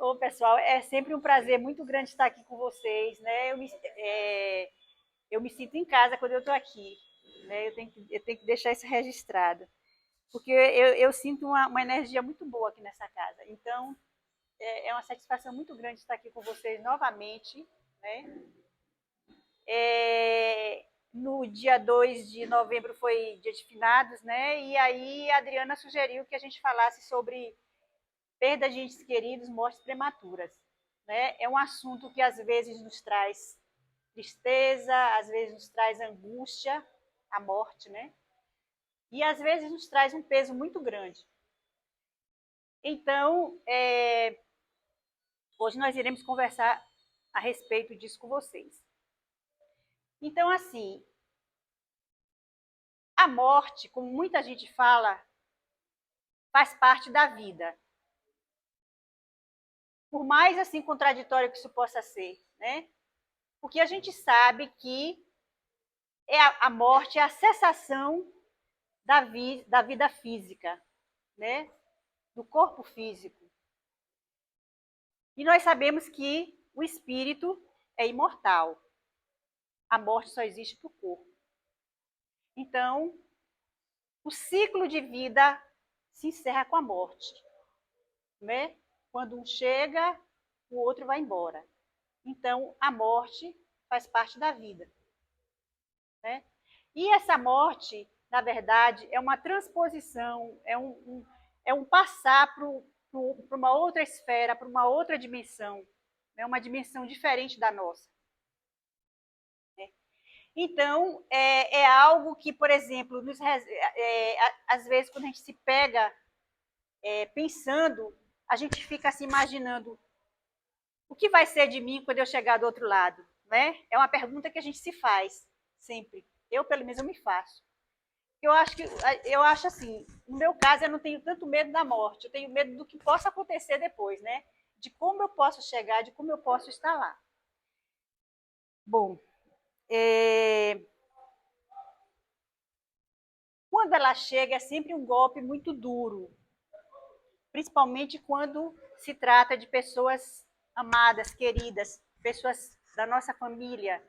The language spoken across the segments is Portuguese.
Ô, pessoal, é sempre um prazer muito grande estar aqui com vocês, né? Eu me sinto em casa quando eu estou aqui, né? Eu tenho que deixar isso registrado, porque eu sinto uma energia muito boa aqui nessa casa. Então, é uma satisfação muito grande estar aqui com vocês novamente, né? No dia 2 de novembro foi dia de finados, né? E aí a Adriana sugeriu que a gente falasse sobre perda de entes queridos, mortes prematuras. Né? É um assunto que às vezes nos traz tristeza, às vezes nos traz angústia, a morte, né? E às vezes nos traz um peso muito grande. Então, hoje nós iremos conversar a respeito disso com vocês. Então, assim, a morte, como muita gente fala, faz parte da vida. Por mais assim contraditório que isso possa ser, né? Porque a gente sabe que a morte é a cessação da vida física, né? Do corpo físico. E nós sabemos que o espírito é imortal. A morte só existe para o corpo. Então, o ciclo de vida se encerra com a morte, né? Quando um chega, o outro vai embora. Então, a morte faz parte da vida, né? E essa morte, na verdade, é uma transposição, é um passar para uma outra esfera, para uma outra dimensão, né? Uma dimensão diferente da nossa. Né? Então, é algo que, por exemplo, às vezes, quando a gente se pega pensando, a gente fica se imaginando o que vai ser de mim quando eu chegar do outro lado, né? É uma pergunta que a gente se faz sempre. Eu, pelo menos, eu me faço. Eu acho assim, no meu caso, eu não tenho tanto medo da morte, eu tenho medo do que possa acontecer depois, né? De como eu posso chegar, de como eu posso estar lá. Bom, quando ela chega é sempre um golpe muito duro, principalmente quando se trata de pessoas amadas, queridas, pessoas da nossa família,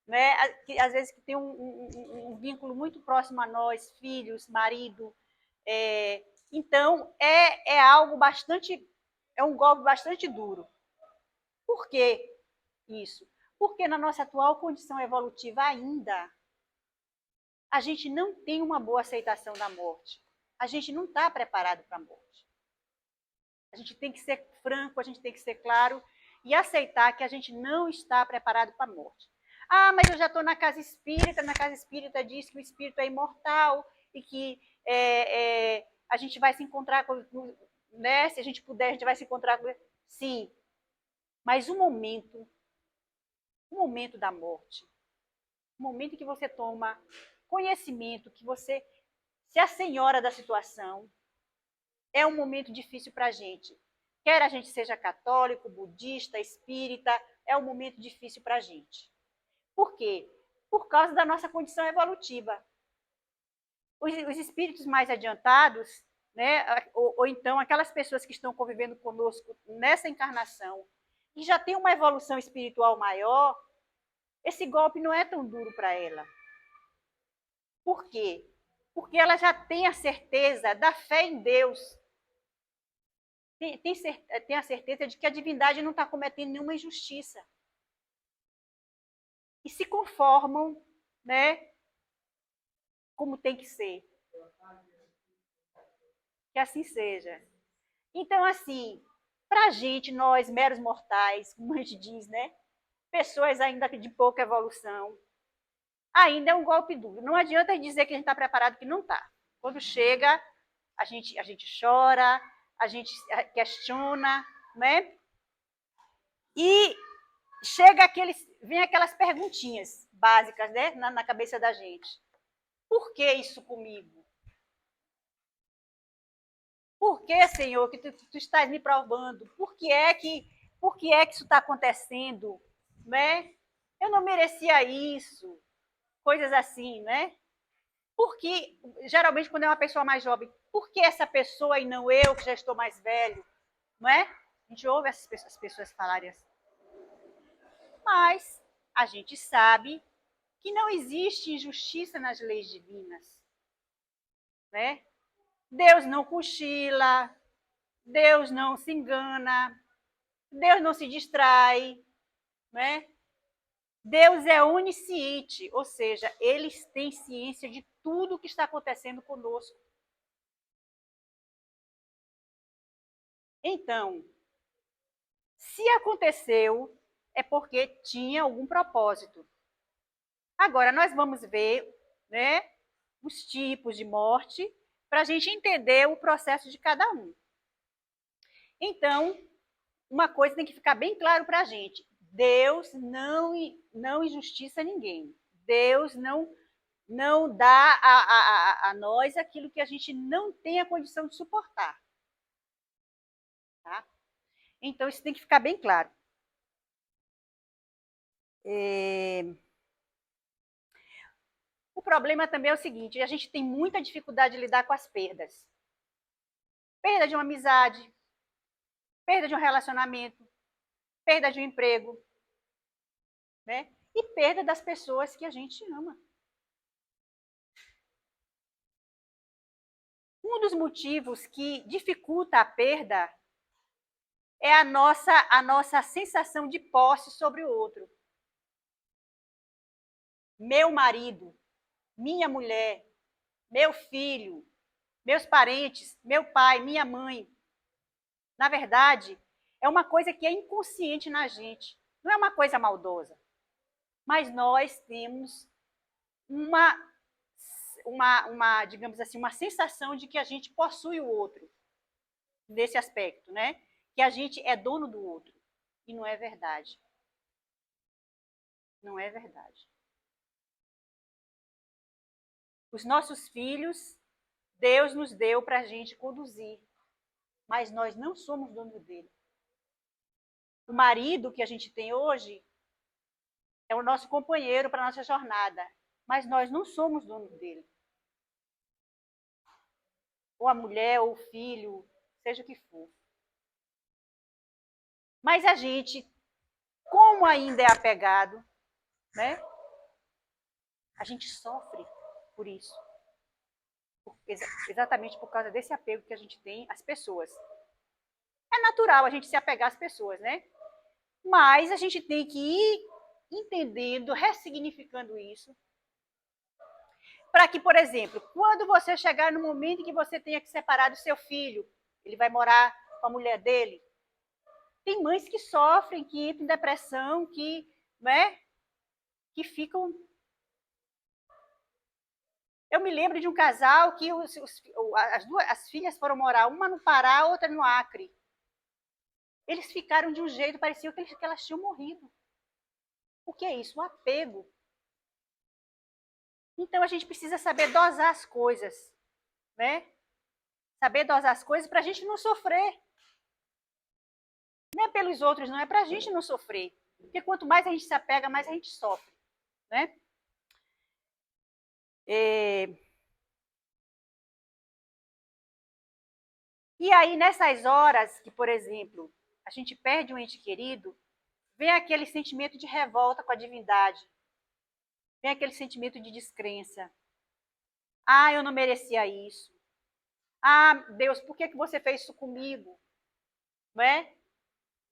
né? Que às vezes que tem um vínculo muito próximo a nós, filhos, marido. Então, é algo bastante, é um golpe bastante duro. Por que isso? Porque na nossa atual condição evolutiva ainda, a gente não tem uma boa aceitação da morte. A gente não está preparado para a morte. A gente tem que ser franco, a gente tem que ser claro e aceitar que a gente não está preparado para a morte. Ah, mas eu já estou na casa espírita diz que o espírito é imortal e que a gente vai se encontrar com, né? Se a gente puder, a gente vai se encontrar com. Sim, mas o momento da morte, o momento em que você toma conhecimento, que você se assenhora da situação, é um momento difícil para a gente. Quer a gente seja católico, budista, espírita, é um momento difícil para a gente. Por quê? Por causa da nossa condição evolutiva. Os espíritos mais adiantados, né, ou então aquelas pessoas que estão convivendo conosco nessa encarnação e já têm uma evolução espiritual maior, esse golpe não é tão duro para ela. Por quê? Porque ela já tem a certeza da fé em Deus. Tem a certeza de que a divindade não está cometendo nenhuma injustiça. E se conformam, né, como tem que ser. Que assim seja. Então, assim, para a gente, nós, meros mortais, como a gente diz, né, pessoas ainda de pouca evolução, ainda é um golpe duro. Não adianta dizer que a gente está preparado, que não está. Quando chega, a gente chora, a gente questiona, né? E vem aquelas perguntinhas básicas, né, na cabeça da gente. Por que isso comigo? Por que, Senhor, que tu estás me provando? Por que é que isso está acontecendo? Né? Eu não merecia isso. Coisas assim, né? Porque, geralmente, quando é uma pessoa mais jovem, por que essa pessoa e não eu, que já estou mais velho? Não é? A gente ouve as pessoas falarem assim. Mas a gente sabe que não existe injustiça nas leis divinas, né? Deus não cochila, Deus não se engana, Deus não se distrai, né? Deus é onisciente, ou seja, ele tem ciência de tudo o que está acontecendo conosco. Então, se aconteceu, é porque tinha algum propósito. Agora, nós vamos ver, né, os tipos de morte para a gente entender o processo de cada um. Então, uma coisa tem que ficar bem claro para a gente: Deus não injustiça ninguém. Deus não dá a nós aquilo que a gente não tem a condição de suportar. Tá? Então, isso tem que ficar bem claro. O problema também é o seguinte: a gente tem muita dificuldade de lidar com as perdas. Perda de uma amizade, perda de um relacionamento, perda de um emprego, né? E perda das pessoas que a gente ama. Um dos motivos que dificulta a perda é a nossa sensação de posse sobre o outro. Meu marido, minha mulher, meu filho, meus parentes, meu pai, minha mãe. Na verdade, é uma coisa que é inconsciente na gente. Não é uma coisa maldosa. Mas nós temos digamos assim, uma sensação de que a gente possui o outro nesse aspecto, né? Que a gente é dono do outro. E não é verdade. Não é verdade. Os nossos filhos, Deus nos deu para a gente conduzir, mas nós não somos dono dele. O marido que a gente tem hoje é o nosso companheiro para a nossa jornada, mas nós não somos dono dele. Ou a mulher, ou o filho, seja o que for. Mas a gente, como ainda é apegado, né? A gente sofre por isso. Exatamente por causa desse apego que a gente tem às pessoas. É natural a gente se apegar às pessoas, né? Mas a gente tem que ir entendendo, ressignificando isso, para que, por exemplo, quando você chegar no momento em que você tenha que separar do seu filho, ele vai morar com a mulher dele. Tem mães que sofrem, que entram em depressão, né, que ficam. Eu me lembro de um casal que as filhas foram morar, uma no Pará, outra no Acre. Eles ficaram de um jeito, parecia que elas tinham morrido. O que é isso? O apego. Então a gente precisa saber dosar as coisas, né? Saber dosar as coisas para a gente não sofrer. Não é pelos outros, não, é para a gente não sofrer. Porque quanto mais a gente se apega, mais a gente sofre, né? E aí, nessas horas que, por exemplo, a gente perde um ente querido, vem aquele sentimento de revolta com a divindade. Vem aquele sentimento de descrença. Ah, eu não merecia isso. Ah, Deus, por que você fez isso comigo? Não é?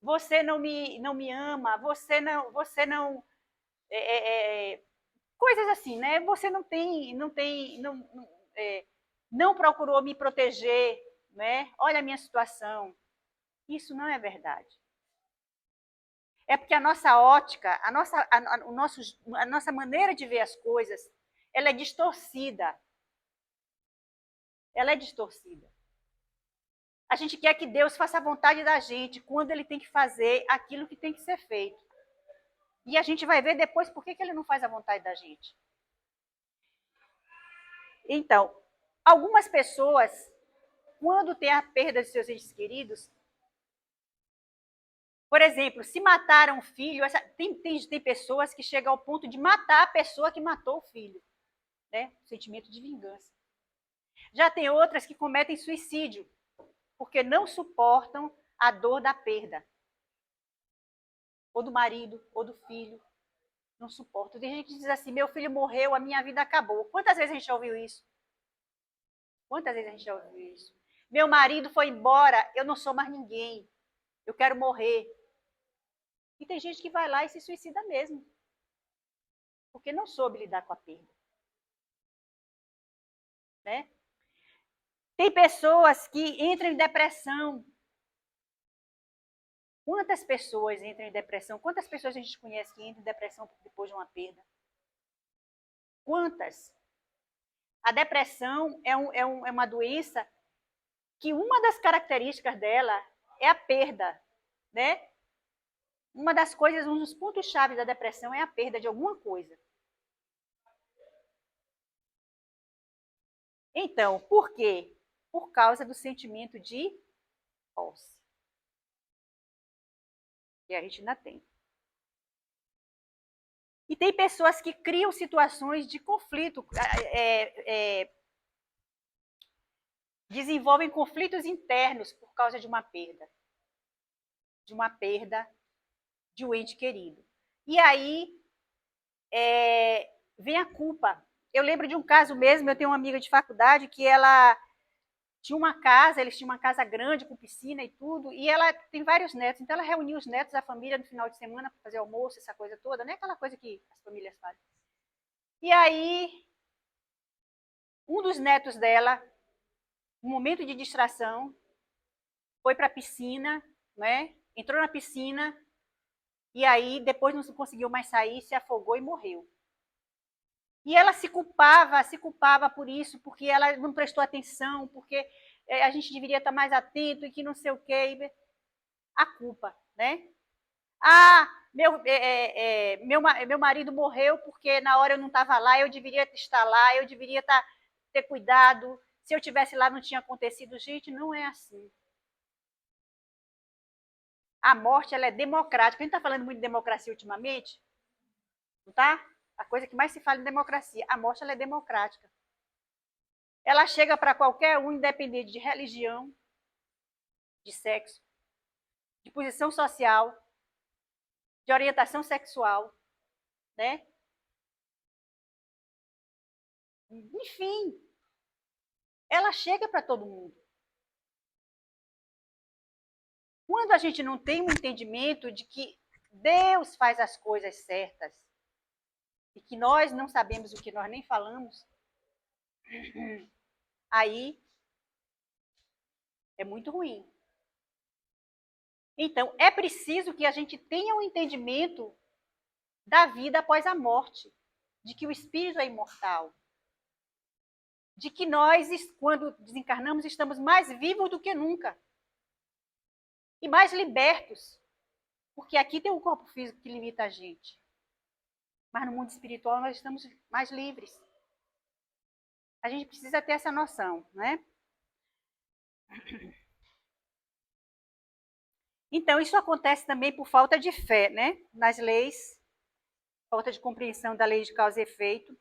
Você não me ama, você não coisas assim, né? Você não procurou me proteger, né? Olha a minha situação. Isso não é verdade. É porque a nossa ótica, a nossa maneira de ver as coisas, ela é distorcida. Ela é distorcida. A gente quer que Deus faça a vontade da gente quando ele tem que fazer aquilo que tem que ser feito. E a gente vai ver depois por que ele não faz a vontade da gente. Então, algumas pessoas, quando tem a perda de seus entes queridos, por exemplo, se mataram o filho, tem pessoas que chegam ao ponto de matar a pessoa que matou o filho, né? Sentimento de vingança. Já tem outras que cometem suicídio, porque não suportam a dor da perda. Ou do marido, ou do filho. Não suporto. Tem gente que diz assim, meu filho morreu, a minha vida acabou. Quantas vezes a gente já ouviu isso? Quantas vezes a gente já ouviu isso? Meu marido foi embora, eu não sou mais ninguém. Eu quero morrer. E tem gente que vai lá e se suicida mesmo. Porque não soube lidar com a perda. Né? Tem pessoas que entram em depressão. Quantas pessoas entram em depressão? Quantas pessoas a gente conhece que entram em depressão depois de uma perda? Quantas? A depressão é uma doença que uma das características dela é a perda, né? Uma das coisas, um dos pontos-chave da depressão é a perda de alguma coisa. Então, por quê? Por causa do sentimento de posse. Que a gente ainda tem. E tem pessoas que criam situações de conflito, desenvolvem conflitos internos por causa de uma perda. De uma perda de um ente querido. E aí vem a culpa. Eu lembro de um caso mesmo, eu tenho uma amiga de faculdade que ela tinha uma casa, eles tinham uma casa grande, com piscina e tudo, e ela tem vários netos, então ela reunia os netos da família no final de semana para fazer almoço, essa coisa toda, né? Aquela coisa que as famílias fazem. E aí, um dos netos dela, um momento de distração, foi para a piscina, né? Entrou na piscina, e aí depois não conseguiu mais sair, se afogou e morreu. E ela se culpava por isso, porque ela não prestou atenção, porque a gente deveria estar mais atento e que não sei o quê. A culpa, né? Ah, meu marido morreu porque na hora eu não estava lá, eu deveria estar lá, eu deveria ter cuidado. Se eu tivesse lá, não tinha acontecido. Gente, não é assim. A morte, ela é democrática. A gente está falando muito de democracia ultimamente, não tá? A coisa que mais se fala em democracia. A morte, ela é democrática. Ela chega para qualquer um, independente de religião, de sexo, de posição social, de orientação sexual, né? Enfim, ela chega para todo mundo. Quando a gente não tem um entendimento de que Deus faz as coisas certas e que nós não sabemos o que nós nem falamos, aí é muito ruim. Então, é preciso que a gente tenha um entendimento da vida após a morte, de que o espírito é imortal, de que nós, quando desencarnamos, estamos mais vivos do que nunca e mais libertos, porque aqui tem um corpo físico que limita a gente, mas no mundo espiritual nós estamos mais livres. A gente precisa ter essa noção, né? Então, isso acontece também por falta de fé, né? Nas leis, falta de compreensão da lei de causa e efeito.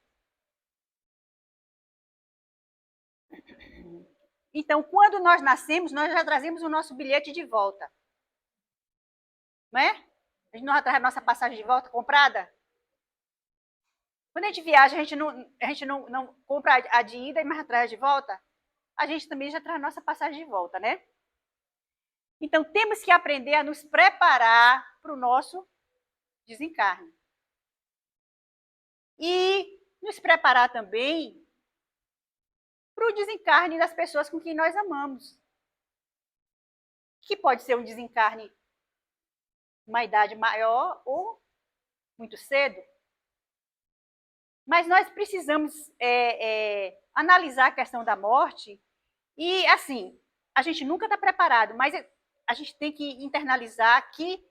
Então, quando nós nascemos, nós já trazemos o nosso bilhete de volta. Não é? A gente não traz a nossa passagem de volta comprada? Quando a gente viaja, a gente não compra a de ida, mas traz de volta. A gente também já traz a nossa passagem de volta, né? Então, temos que aprender a nos preparar para o nosso desencarne. E nos preparar também para o desencarne das pessoas com quem nós amamos. Que pode ser um desencarne uma idade maior ou muito cedo. Mas nós precisamos analisar a questão da morte e, assim, a gente nunca está preparado, mas a gente tem que internalizar que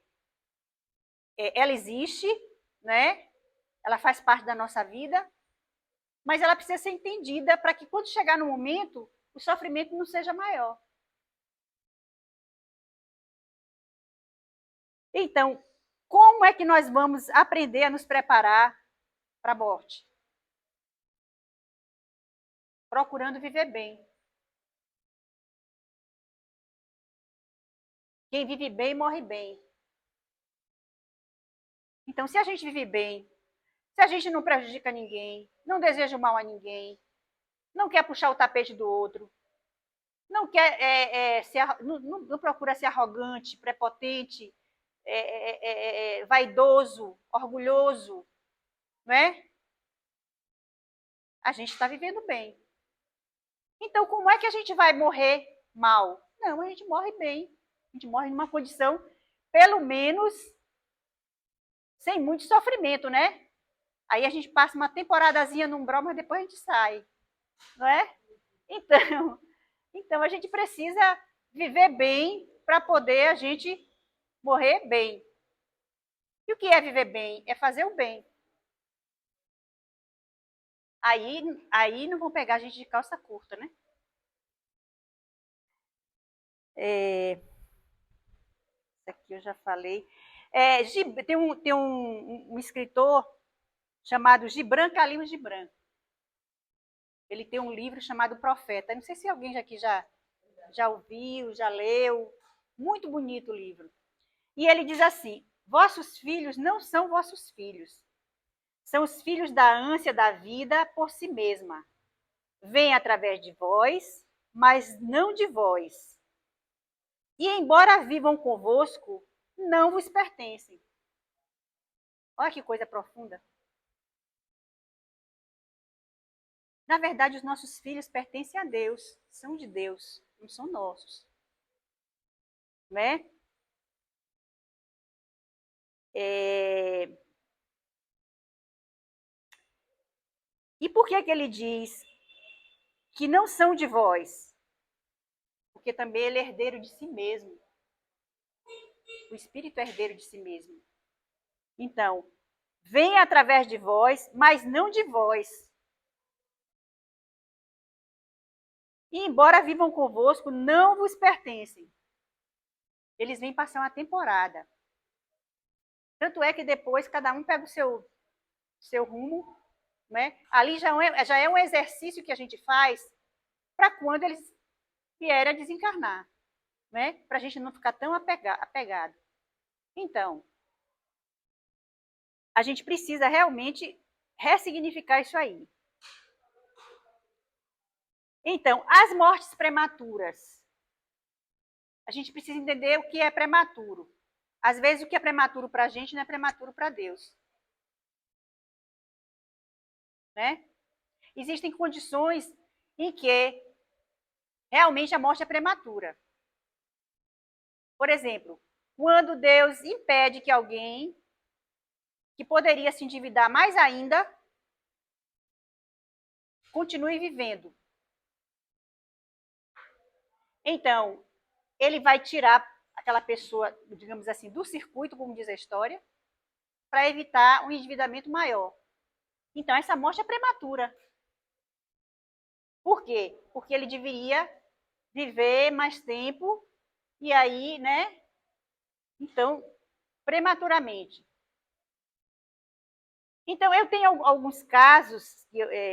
ela existe, né? Ela faz parte da nossa vida, mas ela precisa ser entendida para que quando chegar no momento, o sofrimento não seja maior. Então, como é que nós vamos aprender a nos preparar para a morte? Procurando viver bem. Quem vive bem, morre bem. Então, se a gente vive bem, se a gente não prejudica ninguém, não deseja o mal a ninguém, não quer puxar o tapete do outro, não quer não procura ser arrogante, prepotente, vaidoso, orgulhoso, não é? A gente está vivendo bem. Então, como é que a gente vai morrer mal? Não, a gente morre bem. A gente morre numa condição, pelo menos, sem muito sofrimento, né? Aí a gente passa uma temporadazinha num brau, mas depois a gente sai, não é? Então, então a gente precisa viver bem para poder a gente morrer bem. E o que é viver bem? É fazer o bem. Aí não vão pegar a gente de calça curta, né? Isso aqui eu já falei. Tem um escritor chamado Gibran Khalil Gibran. Ele tem um livro chamado Profeta. Não sei se alguém aqui já ouviu, já leu. Muito bonito o livro. E ele diz assim: vossos filhos não são vossos filhos. São os filhos da ânsia da vida por si mesma. Vêm através de vós, mas não de vós. E embora vivam convosco, não vos pertencem. Olha que coisa profunda. Na verdade, os nossos filhos pertencem a Deus, são de Deus, não são nossos. Né? E por que ele diz que não são de vós? Porque também ele é herdeiro de si mesmo. O Espírito é herdeiro de si mesmo. Então, vem através de vós, mas não de vós. E embora vivam convosco, não vos pertencem. Eles vêm passar uma temporada. Tanto é que depois cada um pega o seu rumo, né? Ali já é um exercício que a gente faz para quando eles vierem a desencarnar, né? Para a gente não ficar tão apegado. Então, a gente precisa realmente ressignificar isso aí. Então, as mortes prematuras. A gente precisa entender o que é prematuro. Às vezes, o que é prematuro para a gente não é prematuro para Deus. Né? Existem condições em que realmente a morte é prematura. Por exemplo, quando Deus impede que alguém que poderia se endividar mais ainda continue vivendo. Então, ele vai tirar aquela pessoa, digamos assim, do circuito, como diz a história, para evitar um endividamento maior. Então, essa morte é prematura. Por quê? Porque ele deveria viver mais tempo e aí, né? Então, prematuramente. Então, eu tenho alguns casos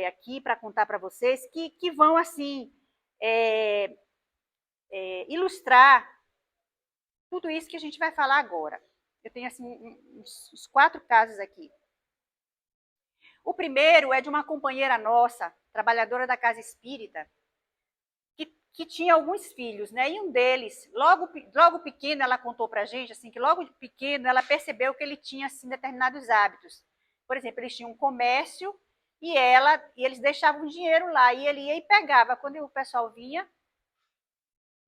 aqui para contar para vocês que vão, assim, ilustrar tudo isso que a gente vai falar agora. Eu tenho, assim, uns 4 casos aqui. O primeiro é de uma companheira nossa, trabalhadora da casa espírita, que tinha alguns filhos, né? E um deles, logo pequeno, ela contou para a gente, assim, que logo pequeno ela percebeu que ele tinha, assim, determinados hábitos. Por exemplo, eles tinham um comércio e eles deixavam dinheiro lá, e ele ia e pegava. Quando o pessoal vinha,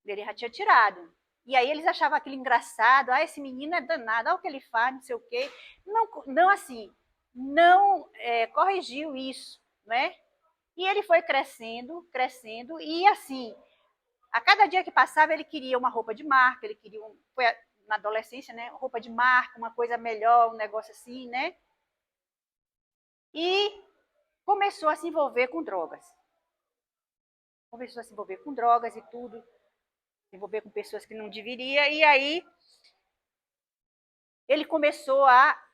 ele já tinha tirado. E aí eles achavam aquilo engraçado, esse menino é danado, olha o que ele faz, não sei o quê. Não assim, não corrigiu isso, né? E ele foi crescendo, crescendo, e assim, a cada dia que passava ele queria uma roupa de marca, ele queria, foi na adolescência, né? Roupa de marca, uma coisa melhor, um negócio assim, né? E começou a se envolver com drogas. Começou a se envolver com drogas e tudo, se envolver com pessoas que não deveria, e aí ele começou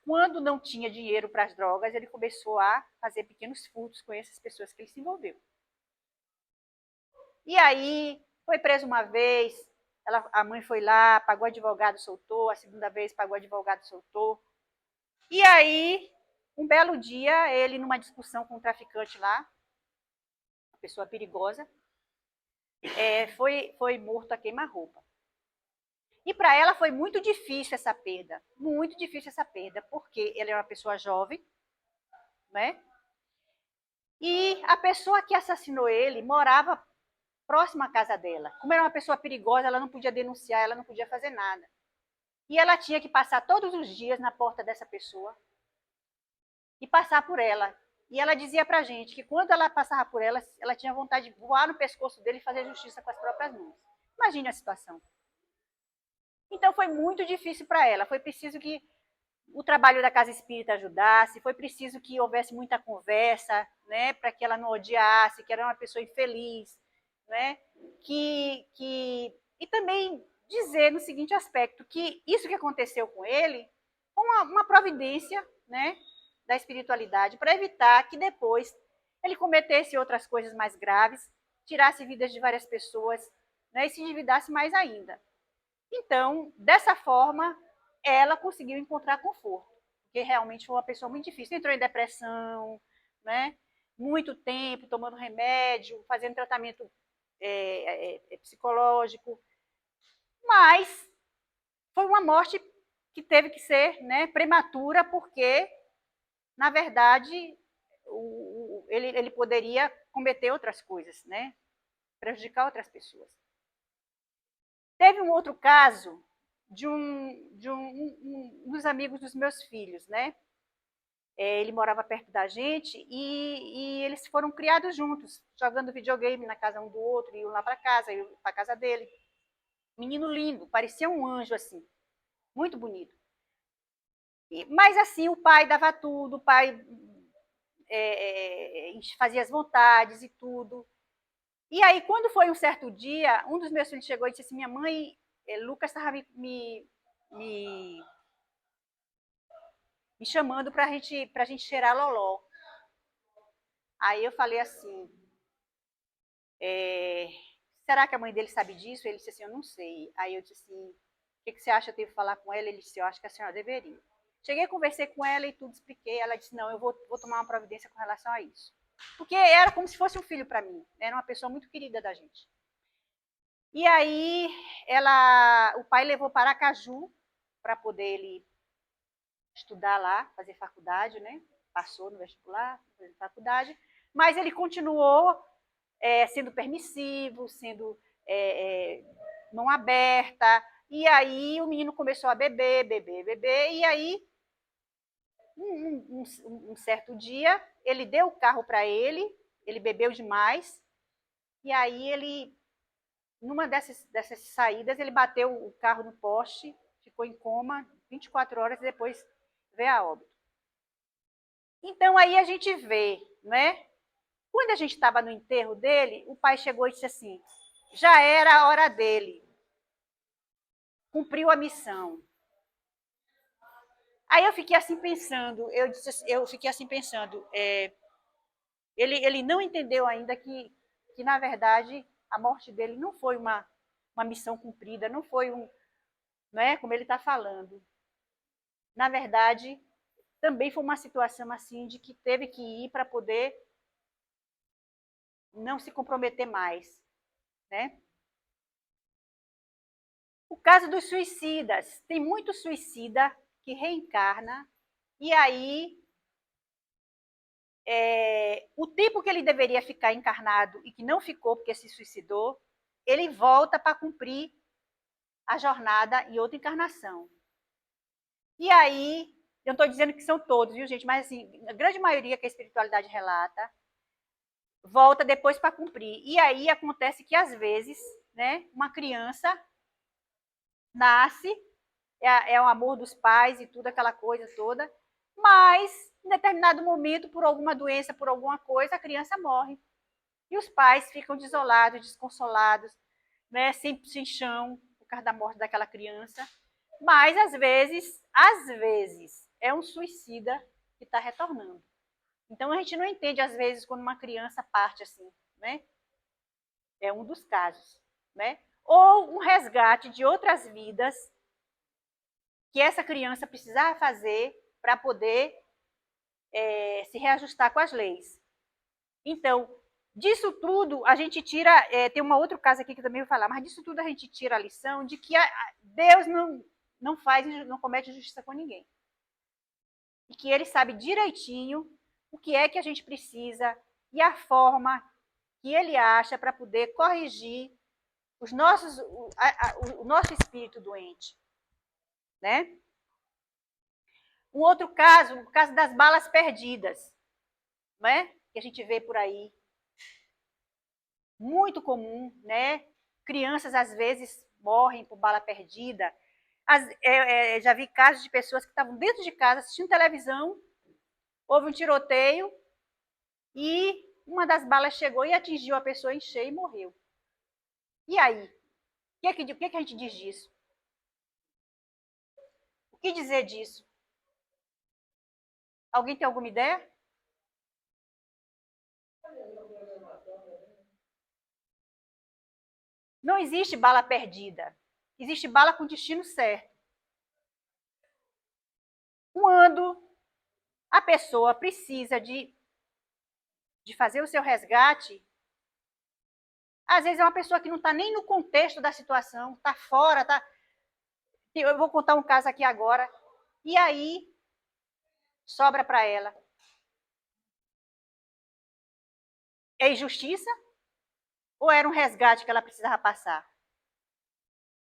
quando não tinha dinheiro para as drogas, ele começou a fazer pequenos furtos com essas pessoas que ele se envolveu. E aí foi preso uma vez, a mãe foi lá, pagou advogado, soltou, a segunda vez pagou advogado, soltou. E aí, um belo dia, ele numa discussão com um traficante lá, uma pessoa perigosa, foi morto a queima-roupa. E para ela foi muito difícil essa perda, porque ele era uma pessoa jovem, né? E a pessoa que assassinou ele morava próxima à casa dela. Como era uma pessoa perigosa, ela não podia denunciar, ela não podia fazer nada. E ela tinha que passar todos os dias na porta dessa pessoa e passar por ela. E ela dizia pra gente que quando ela passava por ela, ela tinha vontade de voar no pescoço dele e fazer justiça com as próprias mãos. Imagine a situação. Então foi muito difícil para ela. Foi preciso que o trabalho da casa espírita ajudasse, foi preciso que houvesse muita conversa, né, para que ela não odiasse, que era uma pessoa infeliz, né, e também dizer no seguinte aspecto, que isso que aconteceu com ele foi uma providência, né, da espiritualidade, para evitar que depois ele cometesse outras coisas mais graves, tirasse vidas de várias pessoas, né, e se endividasse mais ainda. Então, dessa forma, ela conseguiu encontrar conforto, porque realmente foi uma pessoa muito difícil. Entrou em depressão, né? Muito tempo tomando remédio, fazendo tratamento psicológico, mas foi uma morte que teve que ser, né, prematura, porque, na verdade, ele poderia cometer outras coisas, né? Prejudicar outras pessoas. Teve um outro caso de um dos amigos dos meus filhos, né? Ele morava perto da gente e eles foram criados juntos, jogando videogame na casa um do outro, iam lá para casa, iam para casa dele. Menino lindo, parecia um anjo assim, muito bonito. Mas assim, o pai dava tudo, o pai fazia as vontades e tudo. E aí, quando foi um certo dia, um dos meus filhos chegou e disse assim: minha mãe, Lucas estava me chamando para a gente cheirar loló. Aí eu falei assim, será que a mãe dele sabe disso? Ele disse assim, eu não sei. Aí eu disse assim, o que você acha? Eu devo falar com ela? Ele disse, eu acho que a senhora deveria. Cheguei, conversei com ela e tudo, expliquei. Ela disse, não, eu vou tomar uma providência com relação a isso. Porque era como se fosse um filho para mim. Era uma pessoa muito querida da gente. E aí, o pai levou para Aracaju para poder ele estudar lá, fazer faculdade, né? Passou no vestibular, fez faculdade, mas ele continuou sendo permissivo, sendo mão aberta, e aí o menino começou a beber, e aí, um certo dia, ele deu o carro para ele bebeu demais, e aí ele, numa dessas saídas, ele bateu o carro no poste, ficou em coma, 24 horas depois veio a óbito. Então aí a gente vê, né? Quando a gente estava no enterro dele, o pai chegou e disse assim, já era a hora dele, cumpriu a missão. Aí eu fiquei assim pensando, ele não entendeu ainda que na verdade, a morte dele não foi uma missão cumprida, não foi não é como ele está falando. Na verdade, também foi uma situação assim de que teve que ir para poder não se comprometer mais, né? O caso dos suicidas, tem muito suicida que reencarna e aí o tempo que ele deveria ficar encarnado e que não ficou porque se suicidou, ele volta para cumprir a jornada em outra encarnação. E aí, eu não estou dizendo que são todos, viu, gente? Mas assim, a grande maioria que a espiritualidade relata volta depois para cumprir. E aí acontece que, às vezes, né, uma criança nasce, é o amor dos pais e tudo, aquela coisa toda, mas em determinado momento, por alguma doença, por alguma coisa, a criança morre. E os pais ficam desolados, desconsolados, né, sem chão, por causa da morte daquela criança. Mas, às vezes, é um suicida que está retornando. Então, a gente não entende, às vezes, quando uma criança parte assim, né? É um dos casos, né? ou um resgate de outras vidas que essa criança precisava fazer para poder se reajustar com as leis. Então, disso tudo, a gente tira, tem um outro caso aqui que eu também vou falar, mas disso tudo a gente tira a lição de que Deus não comete justiça com ninguém. E que ele sabe direitinho o que é que a gente precisa e a forma que ele acha para poder corrigir o nosso espírito doente, né? Um outro caso, o caso das balas perdidas, né? Que a gente vê por aí. Muito comum, né? Crianças, às vezes, morrem por bala perdida. Já vi casos de pessoas que estavam dentro de casa assistindo televisão, houve um tiroteio e uma das balas chegou e atingiu a pessoa em cheio e morreu. E aí? O que a gente diz disso? O que dizer disso? Alguém tem alguma ideia? Não existe bala perdida. Existe bala com destino certo. Quando a pessoa precisa de fazer o seu resgate, às vezes é uma pessoa que não está nem no contexto da situação, está fora, tá. Eu vou contar um caso aqui agora. E aí sobra para ela. É injustiça? Ou era um resgate que ela precisava passar?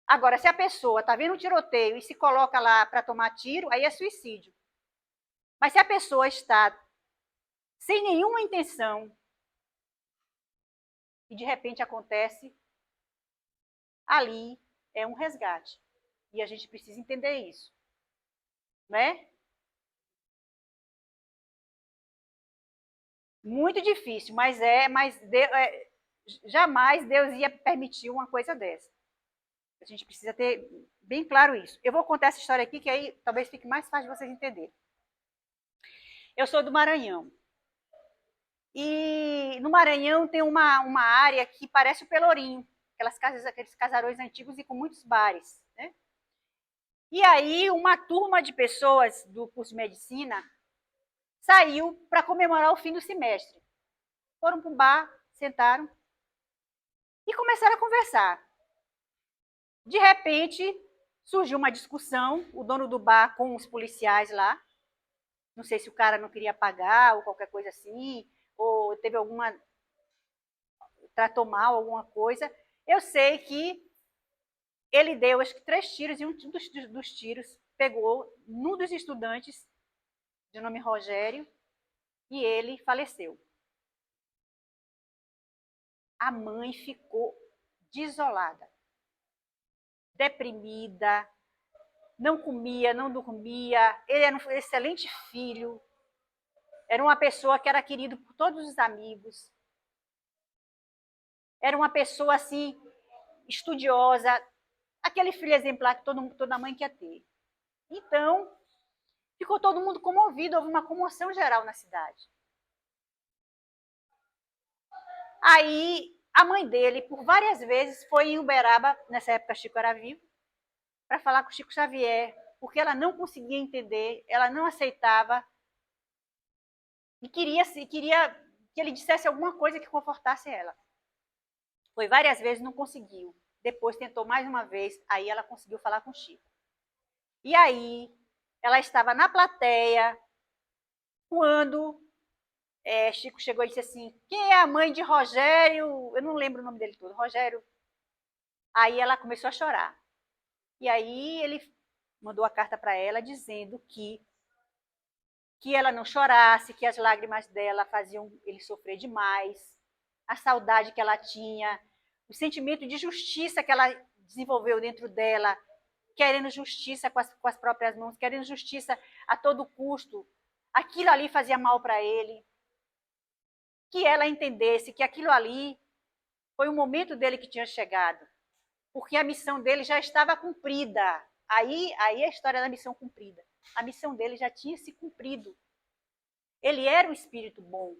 Agora, se a pessoa está vendo um tiroteio e se coloca lá para tomar tiro, aí é suicídio. Mas se a pessoa está sem nenhuma intenção e de repente acontece, ali é um resgate. E a gente precisa entender isso. Né? Muito difícil, mas jamais Deus ia permitir uma coisa dessa. A gente precisa ter bem claro isso. Eu vou contar essa história aqui, que aí talvez fique mais fácil de vocês entenderem. Eu sou do Maranhão. E no Maranhão tem uma área que parece o Pelourinho, aqueles casarões antigos e com muitos bares. Né? E aí uma turma de pessoas do curso de medicina saiu para comemorar o fim do semestre. Foram para um bar, sentaram e começaram a conversar. De repente, surgiu uma discussão, o dono do bar com os policiais lá. Não sei se o cara não queria pagar ou qualquer coisa assim, ou teve tratou mal alguma coisa. Eu sei que ele deu, acho que 3 tiros, e um dos tiros pegou num dos estudantes, de nome Rogério, e ele faleceu. A mãe ficou desolada, deprimida, não comia, não dormia. Ele era um excelente filho, era uma pessoa que era querido por todos os amigos, era uma pessoa assim estudiosa, aquele filho exemplar que toda mãe quer ter. Então, ficou todo mundo comovido, houve uma comoção geral na cidade. Aí, a mãe dele, por várias vezes, foi em Uberaba, nessa época Chico era vivo, para falar com o Chico Xavier, porque ela não conseguia entender, ela não aceitava e queria que ele dissesse alguma coisa que confortasse ela. Foi várias vezes, não conseguiu. Depois tentou mais uma vez, aí ela conseguiu falar com o Chico. E aí, ela estava na plateia, quando Chico chegou e disse assim, quem é a mãe de Rogério? Eu não lembro o nome dele todo, Rogério. Aí ela começou a chorar. E aí ele mandou a carta para ela dizendo que ela não chorasse, que as lágrimas dela faziam ele sofrer demais, a saudade que ela tinha, o sentimento de justiça que ela desenvolveu dentro dela, querendo justiça com as próprias mãos, querendo justiça a todo custo. Aquilo ali fazia mal para ele. Que ela entendesse que aquilo ali foi o momento dele que tinha chegado, porque a missão dele já estava cumprida. Aí é a história da missão cumprida. A missão dele já tinha se cumprido. Ele era um espírito bom.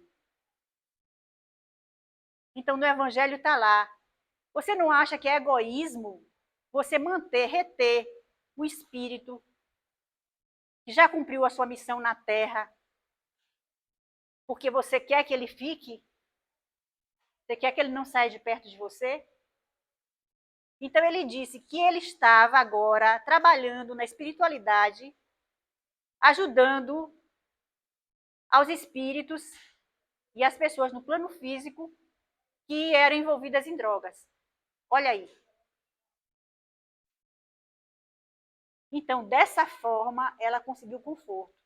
Então, no Evangelho está lá. Você não acha que é egoísmo você manter, reter o espírito que já cumpriu a sua missão na Terra, porque você quer que ele fique? Você quer que ele não saia de perto de você? Então ele disse que ele estava agora trabalhando na espiritualidade, ajudando aos espíritos e às pessoas no plano físico que eram envolvidas em drogas. Olha aí. Então, dessa forma, ela conseguiu conforto.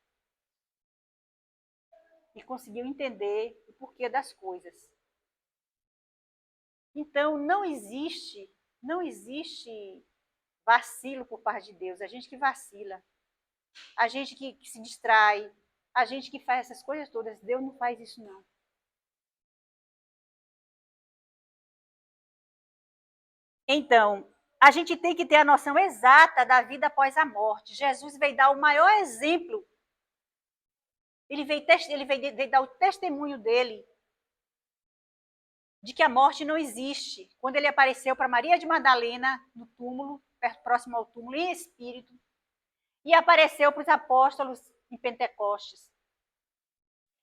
E conseguiu entender o porquê das coisas. Então, não existe vacilo por parte de Deus. A gente que vacila. A gente que se distrai. A gente que faz essas coisas todas. Deus não faz isso, não. Então, a gente tem que ter a noção exata da vida após a morte. Jesus veio dar o maior exemplo. Ele veio dar o testemunho dele de que a morte não existe. Quando ele apareceu para Maria de Madalena no túmulo, próximo ao túmulo, em espírito, e apareceu para os apóstolos em Pentecostes.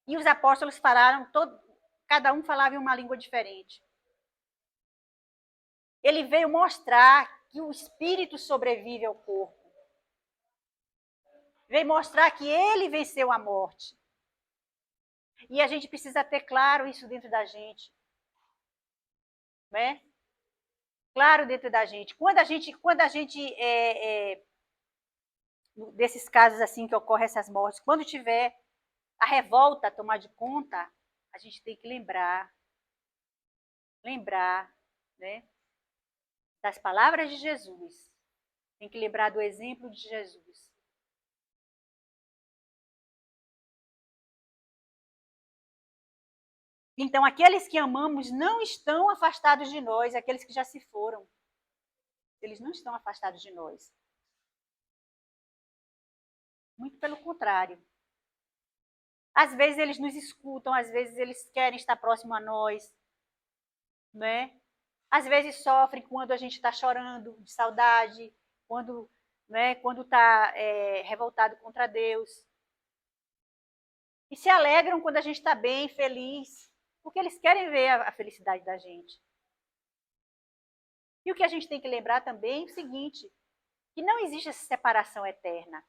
E os apóstolos falaram, cada um falava em uma língua diferente. Ele veio mostrar que o espírito sobrevive ao corpo. Veio mostrar que ele venceu a morte. E a gente precisa ter claro isso dentro da gente. Né? Claro dentro da gente. Quando a gente desses casos assim que ocorrem essas mortes, quando tiver a revolta a tomar de conta, a gente tem que lembrar, né, das palavras de Jesus. Tem que lembrar do exemplo de Jesus. Então, aqueles que amamos não estão afastados de nós, aqueles que já se foram. Eles não estão afastados de nós. Muito pelo contrário. Às vezes eles nos escutam, às vezes eles querem estar próximo a nós, né? Às vezes sofrem quando a gente está chorando de saudade, quando está revoltado contra Deus. E se alegram quando a gente está bem, feliz, porque eles querem ver a felicidade da gente. E o que a gente tem que lembrar também é o seguinte, que não existe essa separação eterna.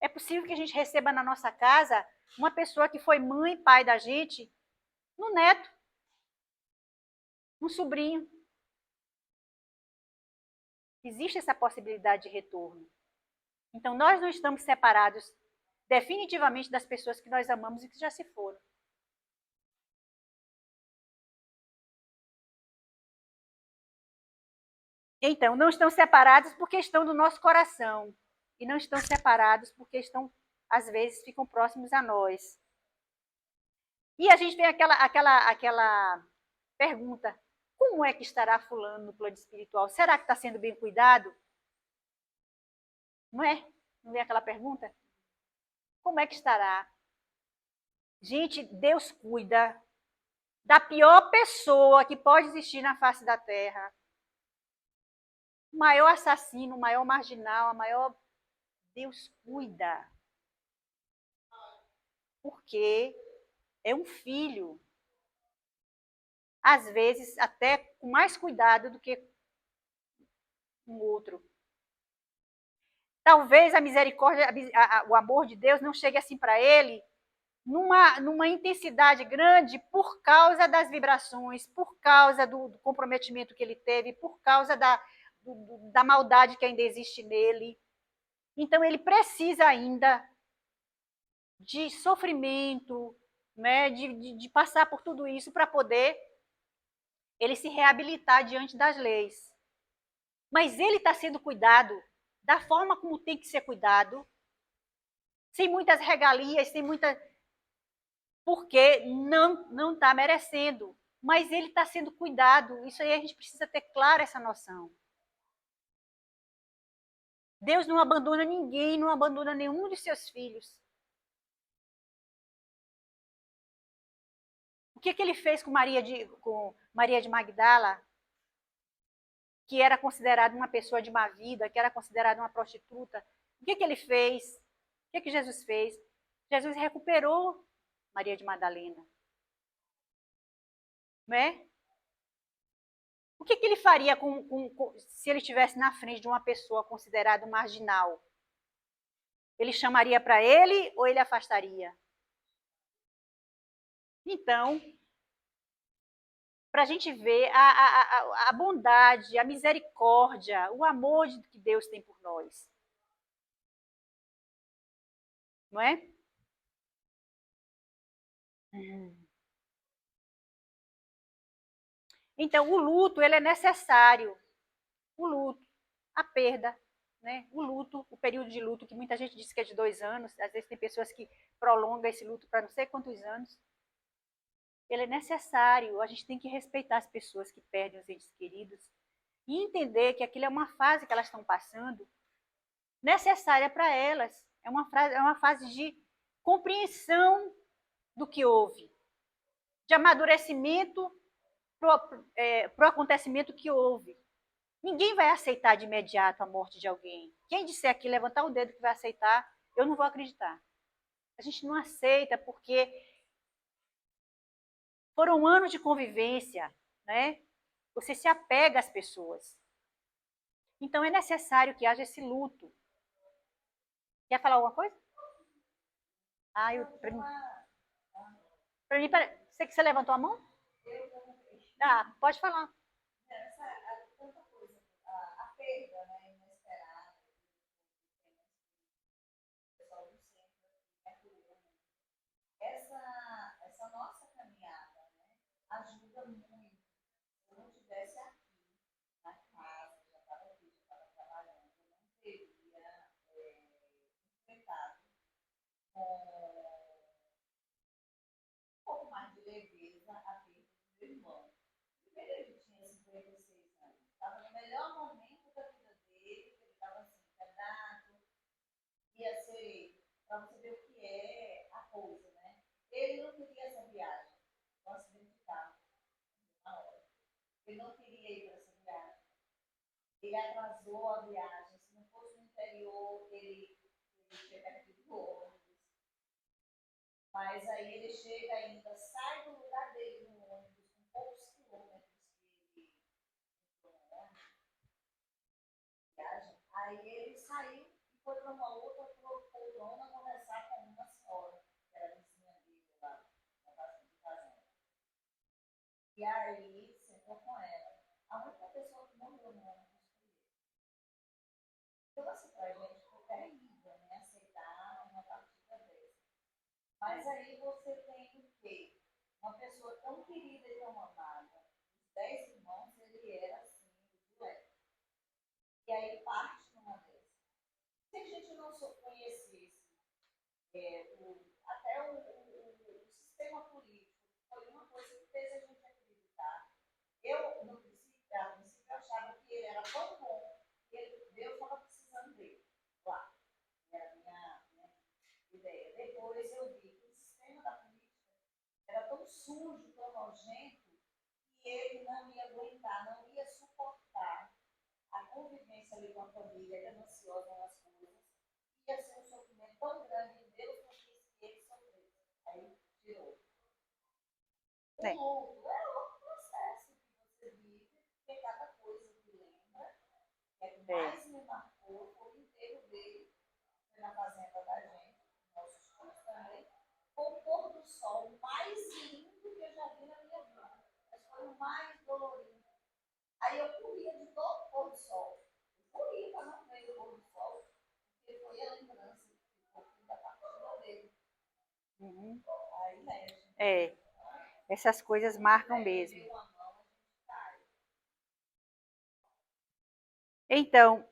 É possível que a gente receba na nossa casa uma pessoa que foi mãe e pai da gente, um neto, um sobrinho. Existe essa possibilidade de retorno. Então, nós não estamos separados definitivamente das pessoas que nós amamos e que já se foram. Então, não estão separados porque estão no nosso coração. E não estão separados porque estão, às vezes, ficam próximos a nós. E a gente tem aquela pergunta: como é que estará fulano no plano espiritual? Será que está sendo bem cuidado? Não é? Não vem aquela pergunta? Como é que estará? Gente, Deus cuida da pior pessoa que pode existir na face da terra. O maior assassino, o maior marginal, a maior... Deus cuida. Porque é um filho. Às vezes, até com mais cuidado do que um outro. Talvez a misericórdia, o amor de Deus não chegue assim para ele numa intensidade grande por causa das vibrações, por causa do comprometimento que ele teve, por causa da maldade que ainda existe nele. Então, ele precisa ainda de sofrimento, né, de passar por tudo isso para poder ele se reabilitar diante das leis. Mas ele está sendo cuidado da forma como tem que ser cuidado, sem muitas regalias, sem muita... porque não está merecendo. Mas ele está sendo cuidado. Isso aí a gente precisa ter clara essa noção. Deus não abandona ninguém, não abandona nenhum de seus filhos. O que ele fez com Maria de Magdala? que era considerado uma pessoa de má vida, que era considerado uma prostituta. O que ele fez? O que Jesus fez? Jesus recuperou Maria de Madalena. Não é? O que ele faria se ele estivesse na frente de uma pessoa considerada marginal? Ele chamaria para ele ou ele afastaria? Então, para a gente ver a bondade, a misericórdia, o amor que Deus tem por nós. Não é? Então, o luto, ele é necessário. O luto, a perda, né? O luto, o período de luto, que muita gente diz que é de 2 anos, às vezes tem pessoas que prolongam esse luto para não sei quantos anos. Ele é necessário, a gente tem que respeitar as pessoas que perdem os entes queridos e entender que aquilo é uma fase que elas estão passando, necessária para elas. É uma fase de compreensão do que houve, de amadurecimento para o acontecimento que houve. Ninguém vai aceitar de imediato a morte de alguém. Quem disser aqui, levantar o dedo que vai aceitar, eu não vou acreditar. A gente não aceita porque foram anos de convivência, né? Você se apega às pessoas. Então é necessário que haja esse luto. Quer falar alguma coisa? Ah, para mim, sei que você levantou a mão? Ah, pode falar. Essa nossa caminhada, né, ajuda muito. Se eu não tivesse aqui na casa, já estava aqui, já estava trabalhando, eu não teria enfrentado com um pouco mais de leveza a perda do meu irmão. Primeiro, ele tinha 56 anos, estava no melhor momento da vida dele, ele estava assim, candidato, ia ser, para você ver o que é a coisa, né? Ele não queria essa viagem, um acidente de carro, na hora. Ele não queria ir para essa viagem. Ele atrasou a viagem. Se não fosse no interior, ele tinha perdido o ônibus. Mas aí ele chega ainda, sai do lugar dele no ônibus, com poucos quilômetros que ele entrou no ônibus, viagem. Aí ele saiu e foi para uma outra poltrona conversar com uma senhora, que era vizinha dele lá, na casa de fazenda. E aí sentou com ela. A única pessoa que morreu no ônibus foi ele. Então, assim, pra gente foi terrível, né? Aceitar uma partida dessa. Mas aí você tem o quê? Uma pessoa tão querida e tão amada. Os 10 irmãos, ele era assim, o dileto. E aí parte numa dessas. Se a gente não conhecesse até o sistema político, foi uma coisa que fez a gente acreditar. Eu, no princípio, achava que ele era tão bom que Deus estava precisando dele. Lá. Era a minha ideia. Depois eu vi que o sistema da política era tão sujo, tão nojento, que ele não ia aguentar, não ia suportar a convivência ali com a família, gananciosa nas coisas. Ia ser um sofrimento tão grande e Deus não quis que ele sofresse. Aí tirou. O luto é outro processo que você vive, porque cada coisa que lembra, que é que mais me marcou, foi o enterro dele, foi na fazenda da gente, nossos filhos também, com o pôr do sol mais lindo que eu já vi na minha vida. Mas foi o mais dolorido. Aí eu corria de todo o pôr do sol. Eu corria para não ver o pôr do sol, porque foi a lembrança que ficou da partida dele. Uhum. Aí mexe. Essas coisas marcam mesmo. Então,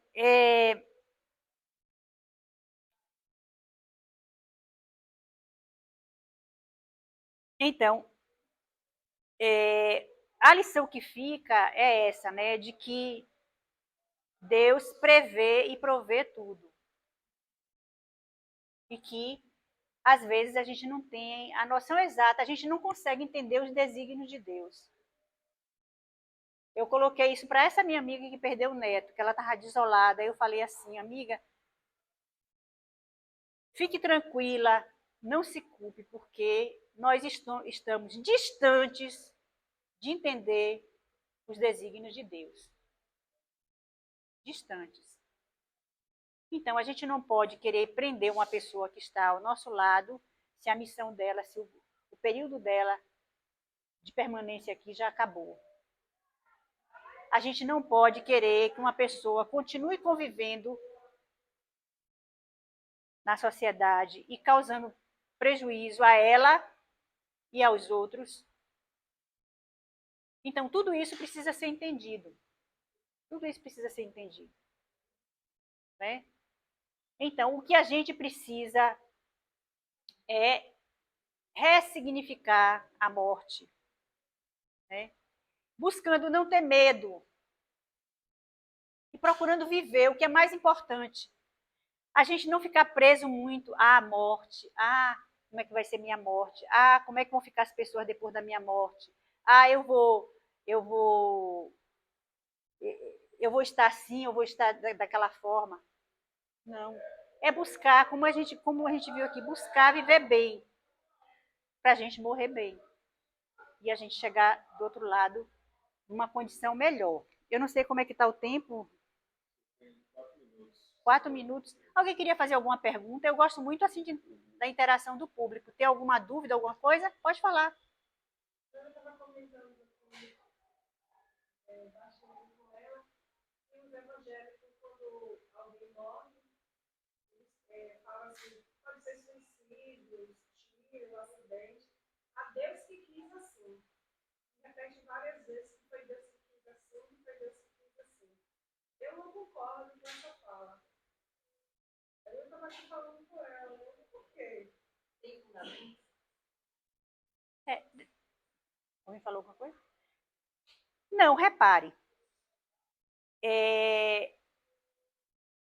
então a lição que fica é essa, né, de que Deus prevê e provê tudo. E que, às vezes, a gente não tem a noção exata, a gente não consegue entender os desígnios de Deus. Eu coloquei isso para essa minha amiga que perdeu o neto, que ela estava desolada. Aí eu falei assim, amiga, fique tranquila, não se culpe, porque nós estamos distantes de entender os desígnios de Deus. Distantes. Então, a gente não pode querer prender uma pessoa que está ao nosso lado, se a missão dela, se o período dela de permanência aqui já acabou. A gente não pode querer que uma pessoa continue convivendo na sociedade e causando prejuízo a ela e aos outros. Então, tudo isso precisa ser entendido. Tudo isso precisa ser entendido. Né? Então, o que a gente precisa é ressignificar a morte. Né? Buscando não ter medo. E procurando viver o que é mais importante. A gente não ficar preso muito à morte. Como é que vai ser minha morte? Como é que vão ficar as pessoas depois da minha morte? Eu vou estar assim, eu vou estar daquela forma. Não. É buscar, como a gente viu aqui, buscar viver bem, para a gente morrer bem. E a gente chegar do outro lado numa condição melhor. Eu não sei como é que está o tempo. 4 minutos. Alguém queria fazer alguma pergunta? Eu gosto muito assim da interação do público. Tem alguma dúvida, alguma coisa? Pode falar. Eu estava comentando bastante com ela, que os evangélicos, quando alguém morre, eles falam assim, pode ser suicídio, tiro, acidente. A Deus que quis assim. Repete várias vezes que foi Deus que quis assim, foi Deus que quis assim. Eu não concordo com essa fala. Eu estava aqui falando com ela, por quê? Tem fundamento? Alguém falou alguma coisa? Não, repare.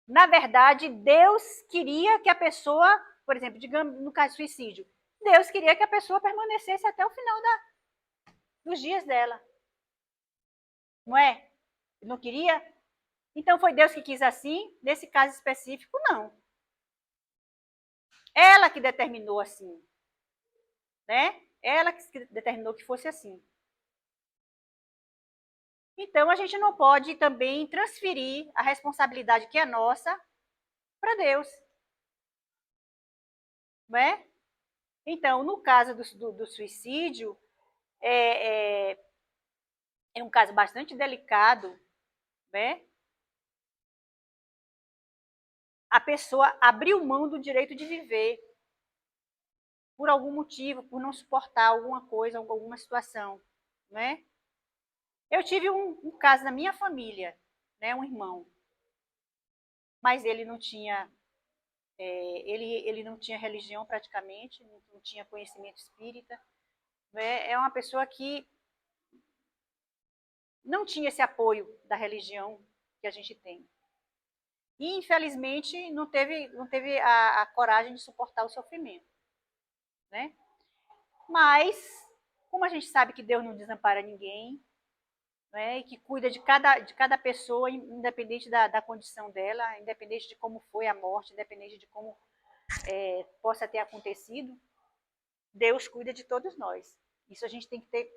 Na verdade, Deus queria que a pessoa, por exemplo, digamos no caso de suicídio, Deus queria que a pessoa permanecesse até o final dos dias dela. Não é? Não queria? Então foi Deus que quis assim? Nesse caso específico, não. Ela que determinou assim. Né? Ela que determinou que fosse assim. Então a gente não pode também transferir a responsabilidade que é nossa para Deus. Não é? Então, no caso do suicídio, é um caso bastante delicado, né? A pessoa abriu mão do direito de viver por algum motivo, por não suportar alguma coisa, alguma situação, né? Eu tive um caso na minha família, né? Um irmão, mas ele não tinha ele não tinha religião praticamente, não tinha conhecimento espírita, né? É uma pessoa que não tinha esse apoio da religião que a gente tem. E, infelizmente, não teve a coragem de suportar o sofrimento. Né? Mas, como a gente sabe que Deus não desampara ninguém, né, e que cuida de cada pessoa, independente da condição dela, independente de como foi a morte, independente de como possa ter acontecido, Deus cuida de todos nós. Isso a gente tem que ter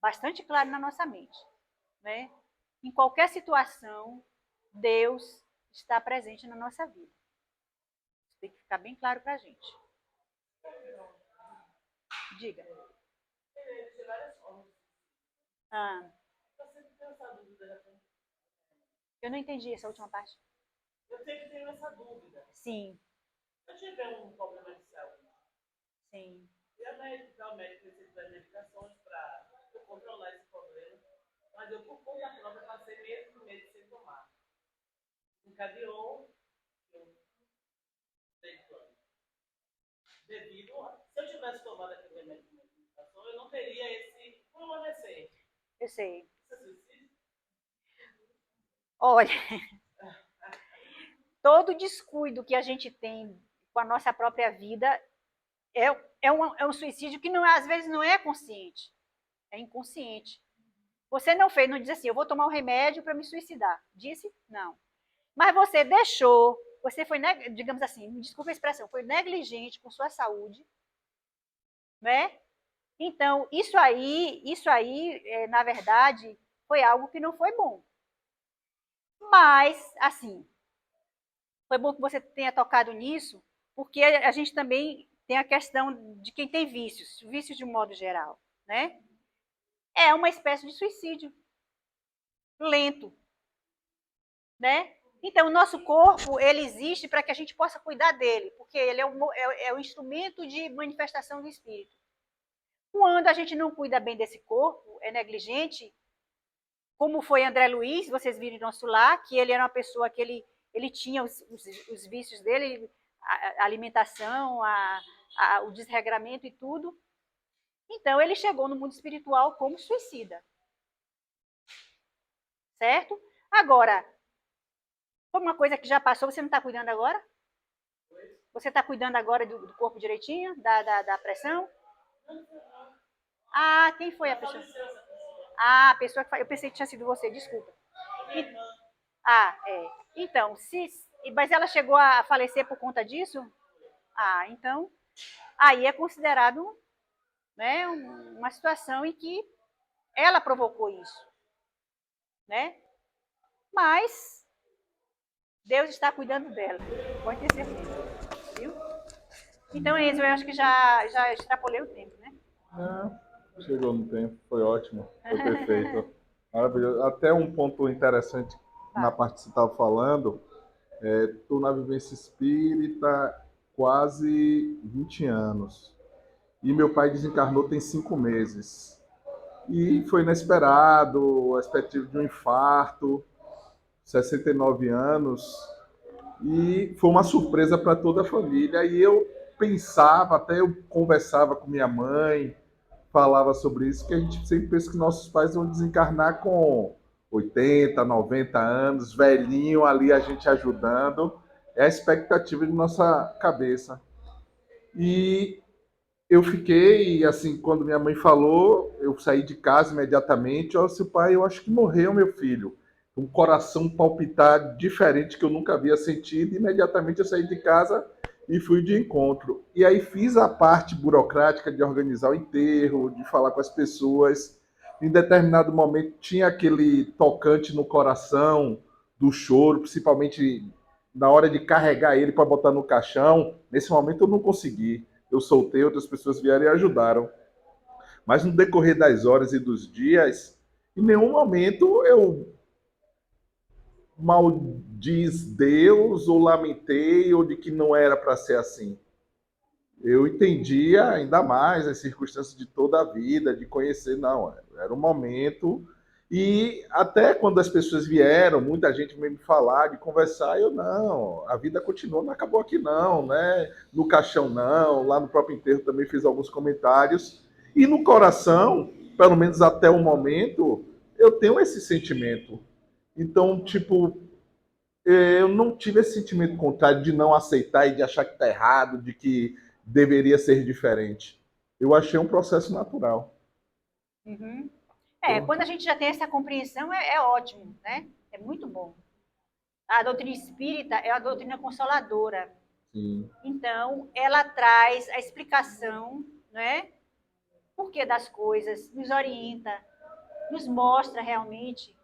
bastante claro na nossa mente. Né? Em qualquer situação, Deus está presente na nossa vida. Isso tem que ficar bem claro para a gente. Diga. Eu não entendi essa última parte. Eu sempre tenho essa dúvida. Sim. Se eu tiver um problema de saúde, sim. E o médico receitou as medicações para controlar esse problema, mas eu, por conta própria, passei meses sem tomar. Encadeou, eu dei plano. Se eu tivesse tomado aquele remédio de medicação, eu não teria esse problema recente. Eu sei. Isso é suicídio? Olha, todo descuido que a gente tem com a nossa própria vida é um suicídio que às vezes não é consciente, é inconsciente. Você não fez, não disse assim, eu vou tomar um remédio para me suicidar. Disse? Não. Mas você deixou, você foi, digamos assim, me desculpa a expressão, foi negligente com sua saúde, né? Então, na verdade, foi algo que não foi bom. Mas, assim, foi bom que você tenha tocado nisso, porque a gente também tem a questão de quem tem vícios de um modo geral, né? É uma espécie de suicídio lento, né? Então, o nosso corpo, ele existe para que a gente possa cuidar dele, porque ele é o instrumento de manifestação do espírito. Quando a gente não cuida bem desse corpo, é negligente, como foi André Luiz, vocês viram em nosso lar, que ele era uma pessoa que ele tinha os vícios dele, a alimentação, o desregramento e tudo. Então, ele chegou no mundo espiritual como suicida. Certo? Agora, foi uma coisa que já passou, você não está cuidando agora? Você está cuidando agora do corpo direitinho? Da pressão? Ah, quem foi a pessoa? Ah, a pessoa que eu pensei que tinha sido você, desculpa. Ah, é. Então, mas ela chegou a falecer por conta disso? Ah, então, aí é considerado, né, uma situação em que ela provocou isso, né? Mas Deus está cuidando dela, pode ter certeza, viu? Então, Enzo, eu acho que já extrapolei o tempo, né? É, chegou no tempo, foi ótimo, foi perfeito. Maravilhoso. Até um ponto interessante na parte que você estava falando, estou na vivência espírita quase 20 anos. E meu pai desencarnou tem 5 meses. E foi inesperado, a expectativa de um infarto, 69 anos. E foi uma surpresa para toda a família. E eu pensava, até eu conversava com minha mãe, falava sobre isso, que a gente sempre pensa que nossos pais vão desencarnar com 80, 90 anos, velhinho ali, a gente ajudando. É a expectativa de nossa cabeça. E eu fiquei, assim, quando minha mãe falou, eu saí de casa imediatamente. Ó, seu pai, eu acho que morreu, meu filho. Um coração palpitar diferente que eu nunca havia sentido. Imediatamente eu saí de casa e fui de encontro. E aí fiz a parte burocrática de organizar o enterro, de falar com as pessoas. Em determinado momento tinha aquele tocante no coração do choro, principalmente na hora de carregar ele para botar no caixão. Nesse momento eu não consegui. Eu soltei, outras pessoas vieram e ajudaram. Mas no decorrer das horas e dos dias, em nenhum momento eu maldiz Deus ou lamentei ou de que não era para ser assim. Eu entendia ainda mais as circunstâncias de toda a vida, de conhecer, não, era um momento. E até quando as pessoas vieram, muita gente veio me falar, de conversar, eu não, a vida continua, não acabou aqui não, né? No caixão não, lá no próprio enterro também fiz alguns comentários. E no coração, pelo menos até o momento, eu tenho esse sentimento. Então, tipo, eu não tive esse sentimento contrário de não aceitar e de achar que está errado, de que deveria ser diferente. Eu achei um processo natural. Uhum. Quando a gente já tem essa compreensão, é ótimo, né? É muito bom. A doutrina espírita é a doutrina consoladora. Sim. Então, ela traz a explicação, né? Porquê das coisas, nos orienta, nos mostra realmente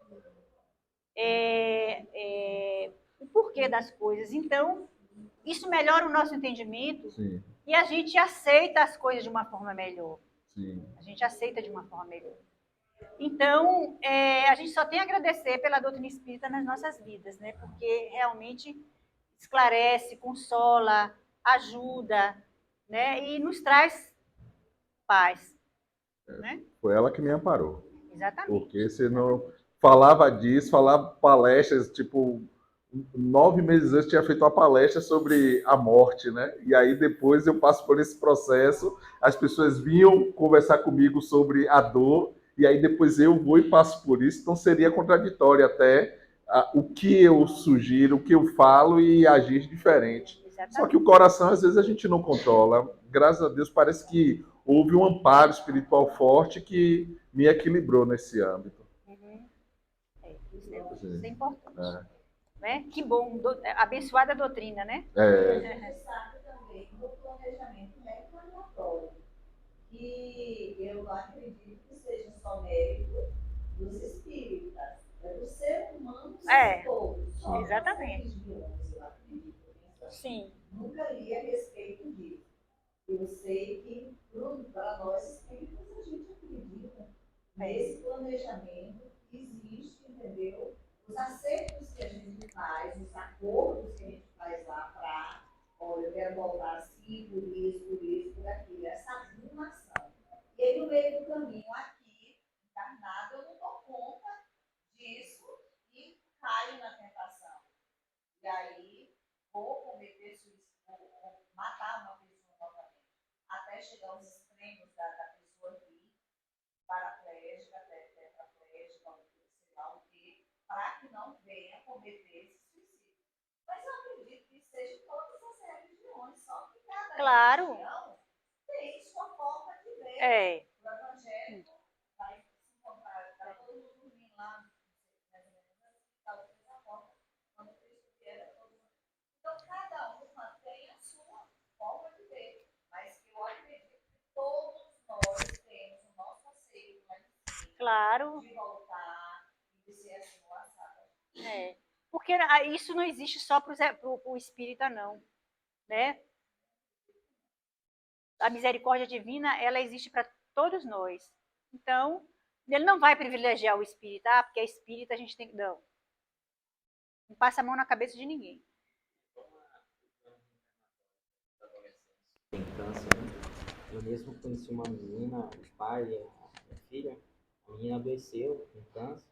o porquê das coisas. Então, isso melhora o nosso entendimento. Sim. E a gente aceita as coisas de uma forma melhor. Sim. A gente aceita de uma forma melhor. Então, a gente só tem a agradecer pela doutrina espírita nas nossas vidas, né? Porque realmente esclarece, consola, ajuda, né? E nos traz paz, né? Foi ela que me amparou. Exatamente. Porque você não falava disso, falava palestras, tipo, 9 meses antes tinha feito uma palestra sobre a morte, né? E aí depois eu passo por esse processo, as pessoas vinham conversar comigo sobre a dor, e aí depois eu vou e passo por isso, então seria contraditório até o que eu sugiro, o que eu falo e agir diferente. Exatamente. Só que o coração, às vezes, a gente não controla. Graças a Deus, parece que houve um amparo espiritual forte que me equilibrou nesse âmbito. Isso é importante. É. Né? Que bom, abençoada doutrina, né? É, A gente sabe também do planejamento reclamatório, que eu não acredito que seja só mérito dos espíritas, é do ser humano todo. Só exatamente. as religiões, eu acredito. Sim, Nunca li a respeito disso. Eu sei que, para nós espíritas, a gente acredita nesse planejamento que existe, entendeu? Os acertos que a gente faz, os acordos que a gente faz lá para, olha, eu quero voltar assim, por isso, por aquilo, essa afirmação. E aí, no meio do caminho, aqui, encarnado, eu não dou conta disso e caio na tentação. E aí, vou cometer suicídio, vou matar uma pessoa novamente, até chegar aos extremos da pessoa vir paraplégica, tetraplégica, sei lá o quê, para que não venha cometer esse suicídio. Mas eu acredito que seja todas as religiões, só que cada religião tem sua forma de ver. O evangélico vai se encontrar, para todo mundo vir lá, mais ou menos assim, talvez dessa forma, quando Cristo vier, todo mundo. Então, cada uma tem a sua forma de ver, mas eu acredito que todos nós temos o nosso anseio de voltar e de ser assim, o assado. Porque isso não existe só para o espírita, não. Né? A misericórdia divina, ela existe para todos nós. Então, ele não vai privilegiar o espírita, porque é espírita, a gente tem que... Não passa a mão na cabeça de ninguém. Tem câncer, né? Eu mesmo conheci uma menina, o pai, a minha filha, a menina adoeceu com câncer,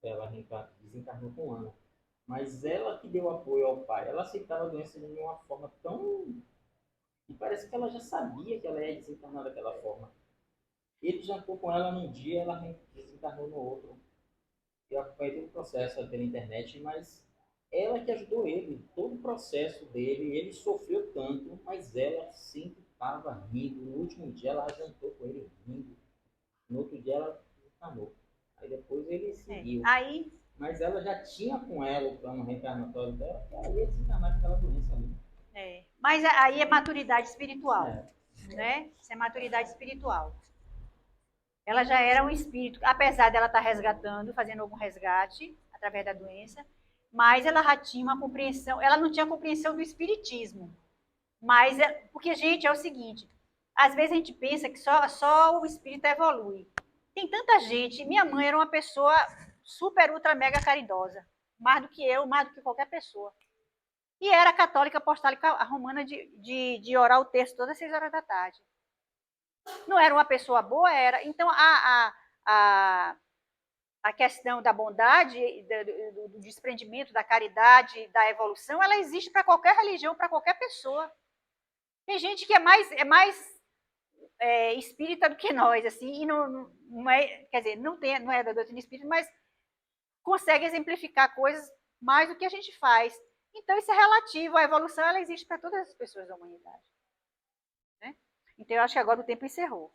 ela desencarnou com um ano. Mas ela que deu apoio ao pai, ela aceitava a doença de uma forma tão... E parece que ela já sabia que ela ia desencarnar daquela forma. Ele jantou com ela num dia, ela desencarnou no outro. Eu acompanhei todo o processo pela internet, mas ela que ajudou ele, todo o processo dele, ele sofreu tanto, mas ela sempre estava rindo. No último dia ela jantou com ele rindo. No outro dia ela desencarnou. Aí depois ele seguiu. Mas ela já tinha com ela o plano reencarnatório dela, que ela ia desencarnar com aquela doença ali. Mas aí é maturidade espiritual. Né? Isso é maturidade espiritual. Ela já era um espírito, apesar dela estar resgatando, fazendo algum resgate através da doença, mas ela já tinha uma compreensão, ela não tinha compreensão do espiritismo. Mas, porque, gente, é o seguinte, às vezes a gente pensa que só o espírito evolui. Tem tanta gente, minha mãe era uma pessoa super, ultra, mega caridosa, mais do que eu, mais do que qualquer pessoa. E era católica apostólica romana de orar o texto todas as 6 horas da tarde. Não era uma pessoa boa? Era. Então, a questão da bondade, do desprendimento, da caridade, da evolução, ela existe para qualquer religião, para qualquer pessoa. Tem gente que é mais espírita do que nós, assim, e não é, quer dizer, não é da doutrina espírita, mas consegue exemplificar coisas mais do que a gente faz. Então, isso é relativo. A evolução, ela existe para todas as pessoas da humanidade. Né? Então, eu acho que agora o tempo encerrou.